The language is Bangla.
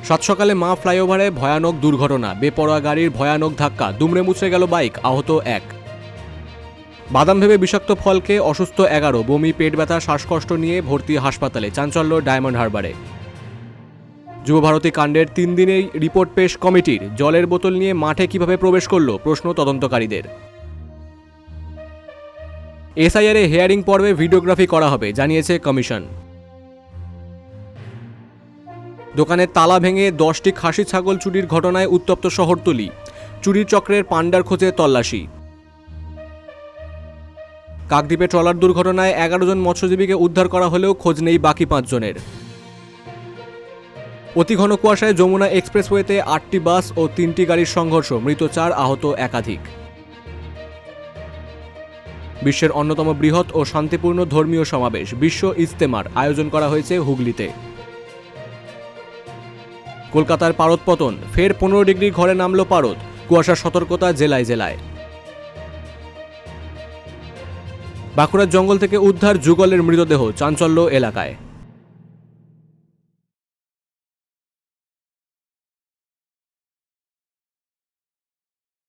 সাত সকালে মা ফ্লাইওভারে ভয়ানক দুর্ঘটনা, বেপরোয়া গাড়ির ভয়ানক ধাক্কা, দুমড়ে মুচড়ে গেল বাইক, আহত 1। বাদাম ভেবে বিষাক্ত ফল খেয়ে অসুস্থ 11, বমি, পেট ব্যথা, শ্বাসকষ্ট নিয়ে ভর্তি হাসপাতালে, চাঞ্চল্য ডায়মন্ড হারবারে। যুবভারতী কাণ্ডের 3 দিনেই রিপোর্ট পেশ কমিটির, জলের বোতল নিয়ে মাঠে কিভাবে প্রবেশ করল প্রশ্ন তদন্তকারীদের। এসআইআর-এ হিয়ারিং পর্বে ভিডিওগ্রাফি করা হবে, জানিয়েছে কমিশন। দোকানের তালা ভেঙে 10টি খাসি ছাগল চুরির ঘটনায় উত্তপ্ত শহরতলি, চুরির চক্রের পাণ্ডার খোঁজে তল্লাশি। কাকদ্বীপে ট্রলার দুর্ঘটনায় 11 জন মৎস্যজীবীকে উদ্ধার করা হলেও খোঁজ নেই বাকি 5 জনের। অতি ঘন কুয়াশায় যমুনা এক্সপ্রেসওয়েতে 8টি বাস ও 3টি গাড়ির সংঘর্ষ, মৃত 4, আহত একাধিক। বিশ্বের অন্যতম বৃহৎ ও শান্তিপূর্ণ ধর্মীয় সমাবেশ বিশ্ব ইজতেমার আয়োজন করা হয়েছে হুগলিতে। কলকাতার পারদপতন, ফের 15 ডিগ্রি ঘরে নামল পারদ, কুয়াশার সতর্কতা জেলায় জেলায়। বাঁকুড়ার জঙ্গল থেকে উদ্ধার যুগলের মৃতদেহ, চাঞ্চল্য এলাকায়।